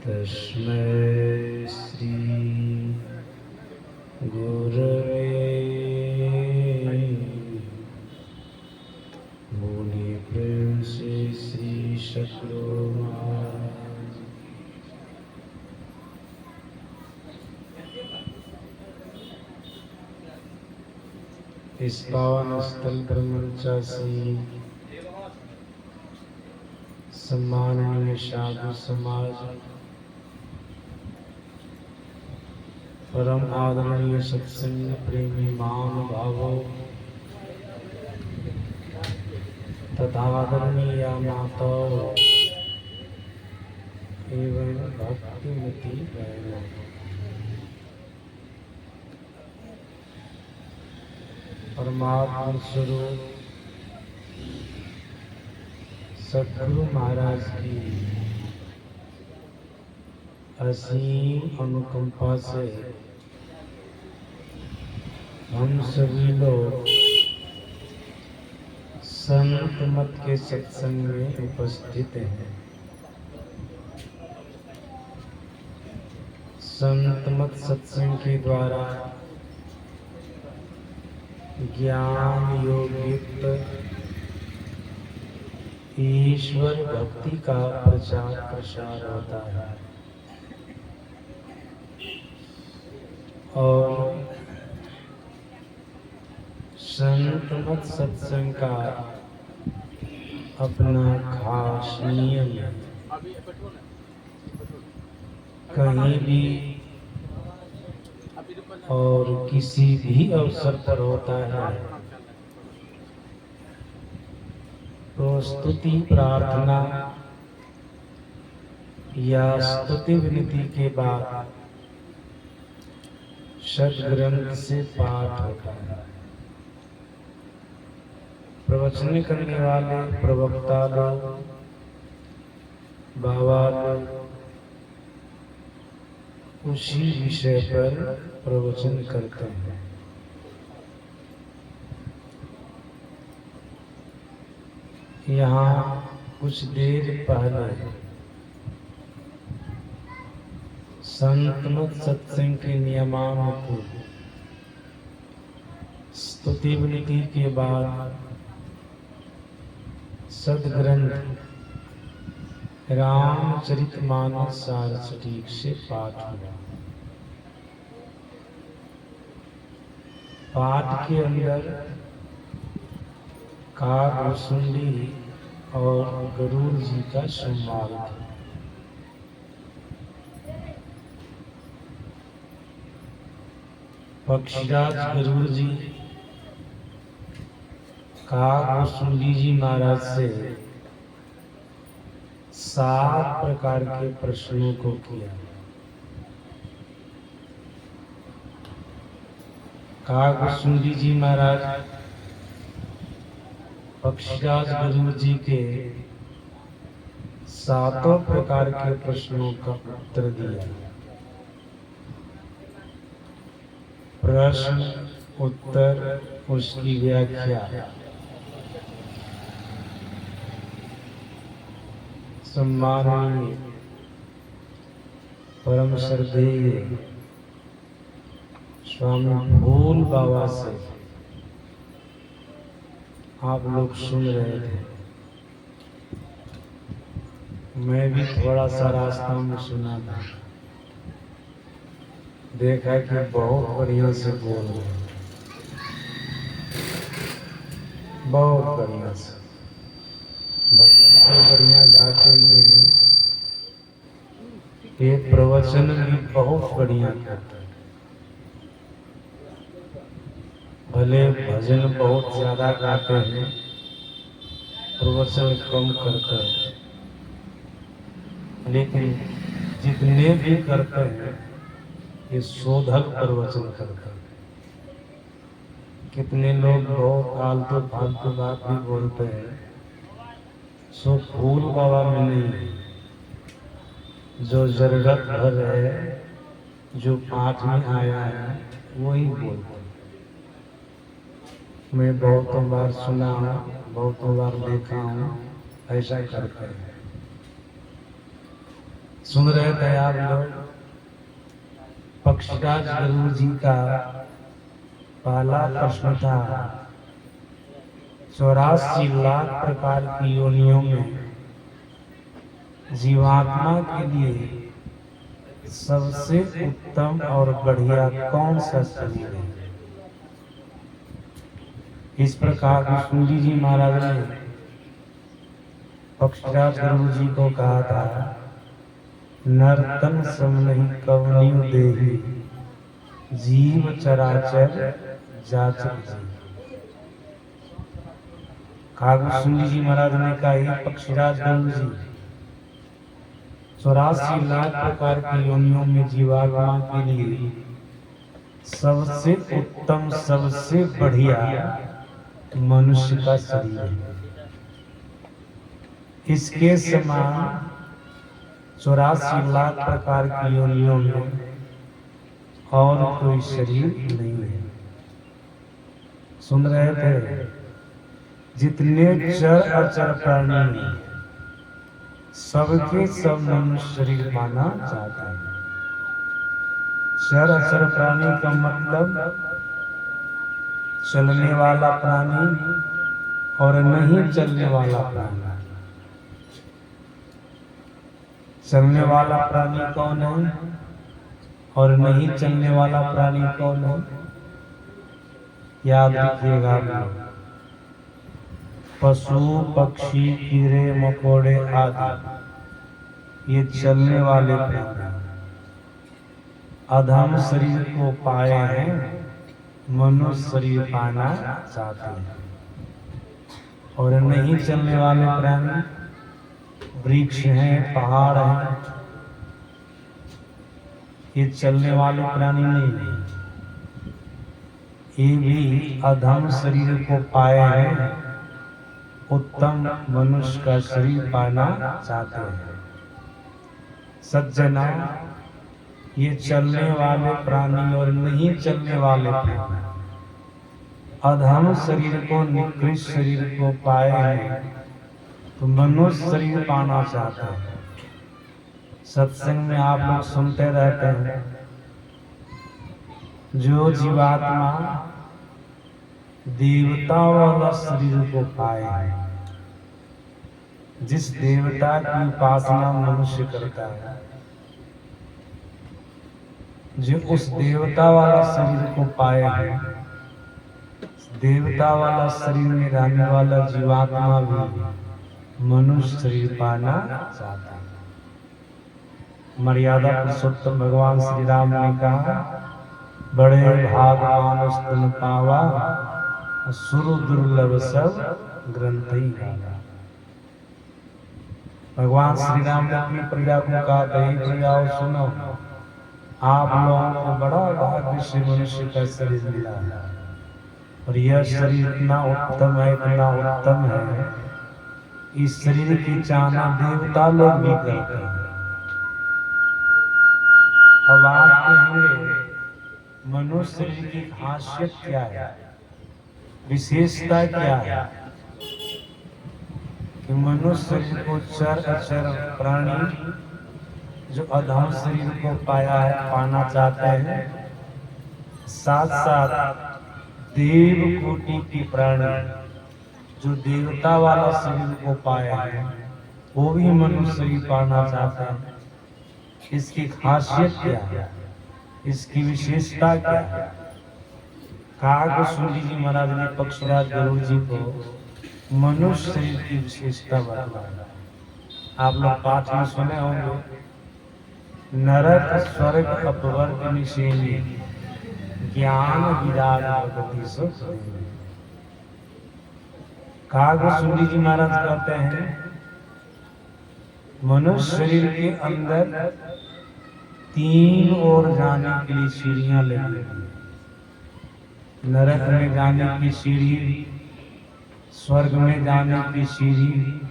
तस्मै श्री गुरवे बोलिए प्रेम से श्री सद्गुरु महाराज। इस पावन स्थल ब्रह्मचा से सम्माननीय साधु समाज, परम आदरणीय सत्संग प्रेमी महानुभावों तथा आदरणीय माताओं एवं भक्तिमती बहनों, परमात्मा स्वरूप सद्गुरु महाराज की असीम अनुकंपा से हम सभी लोग संत मत के सत्संग में उपस्थित हैं। संत मत सत्संग के द्वारा ज्ञान योग युक्त ईश्वर भक्ति का प्रचार प्रसार होता है और संत मत सत्संग का अपना खास नियम है। कहीं भी और किसी भी अवसर पर होता है तो स्तुति प्रार्थना या स्तुति विनती के बाद सद्ग्रंथ से पाठ होता है। प्रवचन करने वाले प्रवक्ता लोग, बाबा लोग उसी विषय पर प्रवचन करते हैं। यहाँ कुछ देर पहले संत मत सत्संग के नियमानुकूल स्तुति विनती के बाद सद्ग्रंथ रामचरितमानस सारस्वत से पाठ हुआ। पाठ के अंदर कागभूषुंडी और गरुड़ जी का संवाद था। पक्षीराज गरुड़ जी कागभूषुंडी जी महाराज से 7 प्रकार के प्रश्नों को किया। कागभूषुंडी जी महाराज पक्षीराज गरुड़ जी के 7 प्रकार के प्रश्नों का उत्तर दिया। प्रश्न उत्तर उसकी व्याख्या सम्माननीय परम श्रद्धेय स्वामी भोल बाबा से आप लोग सुन रहे थे। मैं भी थोड़ा सा रास्ता में सुना था, देखा कि बहुत बढ़िया से बोल रहे, बहुत बढ़िया से भजन तो बढ़िया गाते ही हैं, ये प्रवचन भी बहुत बढ़िया करते हैं। भले भजन बहुत ज्यादा गाते हैं, प्रवचन कम करते हैं, लेकिन जितने भी करते हैं ये शोधक प्रवचन करते हैं। कितने लोग बहुत आलतू फालतू बात भी बोलते हैं, सो फूल बाबा में नहीं, जो जरूरत भर है, जो पाठ में आया है वही बोलते हैं। मैं बहुतों बार सुना हूँ, बहुतों बार देखा हूँ, ऐसा करते हैं। सुन रहे थे आप लोग, पक्षीराज गुरु जी का पहला प्रश्न था 84 लाख प्रकार की योनियों में जीवात्मा के लिए सबसे उत्तम और बढ़िया कौन सा शरीर है। इस प्रकार विष्णु जी महाराज ने पक्षीराज गुरु जी को कहा था, नर्तन सम नहीं कवनियो देही, जीव चराचर जाचक जी। कहा विष्णु जी महाराज ने कहा, पक्षीराज गुरु जी 84 लाख प्रकार की योनियों में जीवात्मा के लिए सबसे उत्तम सबसे बढ़िया मनुष्य का शरीर है। इसके समान 84 लाख प्रकार की योनियों में और कोई शरीर नहीं है। सुन रहे थे, जितने चर अचर प्राणी सबके सब मनुष्य शरीर पाना चाहते हैं। चर अचर प्राणी का मतलब चलने वाला प्राणी और नहीं चलने वाला प्राणी। चलने वाला प्राणी कौन है और नहीं चलने वाला प्राणी कौन है, याद रखिएगा। पशु पक्षी कीड़े मकोड़े आदि ये चलने वाले प्राणी अधम शरीर को पाए हैं, मनुष्य शरीर पाना चाहते हैं। और नहीं चलने वाले प्राणी वृक्ष हैं, पहाड़ हैं, ये चलने वाले प्राणी नहीं है। ये भी अधम शरीर को पाए हैं, उत्तम मनुष्य का शरीर पाना चाहते हैं। सज्जना, ये चलने वाले प्राणी और नहीं चलने वाले प्राणी अधम शरीर को निकृष्ट शरीर को पाए हैं तो मनुष्य शरीर पाना चाहते हैं। सत्संग में आप लोग सुनते रहते हैं, जो जीवात्मा देवता वाला शरीर को पाए हैं, जिस देवता की उपासना मनुष्य करता है, जो उस देवता वाला शरीर को पाए हैं, देवता वाला शरीर में रहने वाला जीवात्मा भी मनुष्य शरीर पाना चाहता है। मर्यादा पुरुषोत्तम भगवान श्री राम ने कहा, बड़े भाग मानुष तन पावा, सुर दुर्लभ सब ग्रंथ ही गावा। भगवान श्री राम ने अपनी प्रजा को कहा, प्रजाओ सुनो, आप लोगों को बड़ा भाग्य से मनुष्य का शरीर मिला है और यह शरीर इतना उत्तम है, इतना उत्तम है, इस शरीर की चाहना देवता लोग भी करते हैं। अब आप कहेंगे मनुष्य शरीर की खासियत क्या है, विशेषता क्या है कि मनुष्य शरीर को चर अचर प्राणी जो अधम शरीर को पाया है, पाना चाहते हैं, साथ साथ देव कोटि की प्राणी जो देवता वाला शरीर को पाया है वो भी मनुष्य शरीर पाना चाहते हैं। इसकी खासियत क्या है, इसकी विशेषता क्या है। कहा सुंदी जी महाराज ने पक्षीराज गुरु जी को मनुष्य शरीर की विशेषता बताया। आप लोग पाठ में सुने होंगे, नरक स्वर्ग अपवर्ग निषेणी ज्ञान विराग भगवती सुख। कहा सुंदी जी महाराज कहते हैं, मनुष्य शरीर के अंदर 3 ओर जाने के लिए सीढ़ियां लगी हैं। नरक में जाने की सीढ़ी, स्वर्ग में जाने की सीढ़ी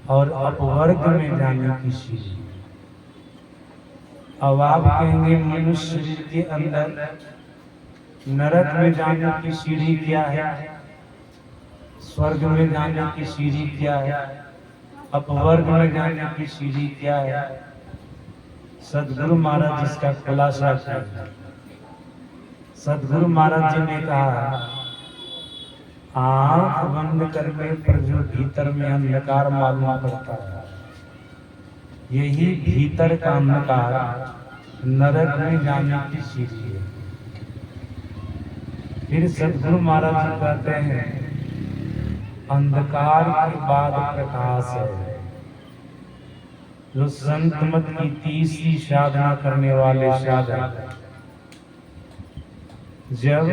और अपवर्ग में जाने की सीढ़ी। अब आप कहेंगे मनुष्य शरीर के अंदर नरक में जाने की सीढ़ी क्या है, स्वर्ग में जाने की सीढ़ी क्या है, अपवर्ग में जाने की सीढ़ी क्या है। सदगुरु महाराज जिसका खुलासा किया। सदगुरु महाराज जी ने कहा, आंख बंद करने पर जो भीतर में अंधकार मालूम पड़ता है, यही भीतर का अंधकार नरक में जाने की सीढ़ी है। फिर सदगुरु महाराज जी कहते हैं, अंधकार के बाद प्रकाश है। जो संत मत की तीसरी साधना करने वाले साधक जब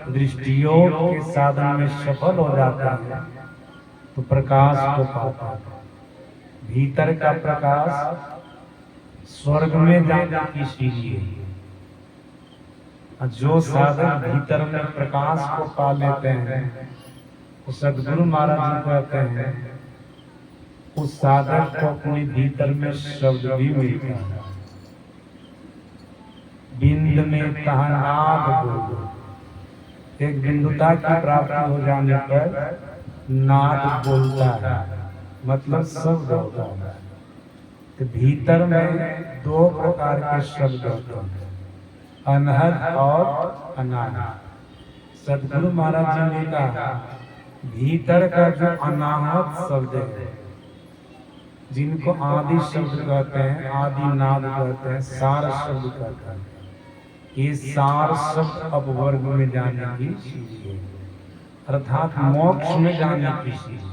दृष्टियोग के साधन में सफल हो जाता है तो प्रकाश को पाता है। भीतर का प्रकाश स्वर्ग में जाने की सीढ़ी है। जो साधक भीतर में प्रकाश को पा लेते हैं, तो सदगुरु महाराज जी कहते हैं, उस साधक को अपने भीतर में शब्द भी मिलता है। बिंद में कहा नाद बोलो। एक बिंदुता की प्राप्ति हो जाने पर नाद बोलता है, मतलब शब्द होता है। तो भीतर में दो प्रकार के शब्द होते हैं, अनहद और अनाहत। सदगुरु महाराज जी ने कहा, भीतर का जो अनाहत शब्द है, जिनको आदि शब्द कहते हैं, आदि नाद कहते हैं, सार शब्द कहते हैं, ये सार शब्द अपवर्ग में जाने की सीढ़ी है, अर्थात मोक्ष में जाने की सीढ़ी।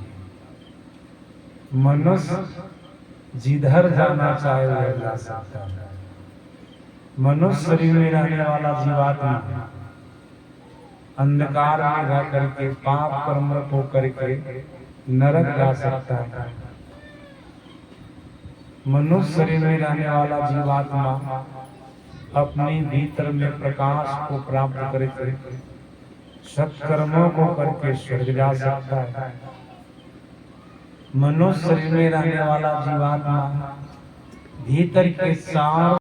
मनुष्य जिधर जाना चाहे वह जा सकता है। मनुष्य शरीर में रहने वाला जीवात्मा अंधकार में रह करके पाप कर्म को करके नरक जा सकता है। मनुष्य शरीर में रहने वाला जीवात्मा अपने भीतर में प्रकाश को प्राप्त करके सत्कर्मों को करके स्वर्ग जा सकता है। मनुष्य शरीर में रहने वाला जीवात्मा भीतर के सार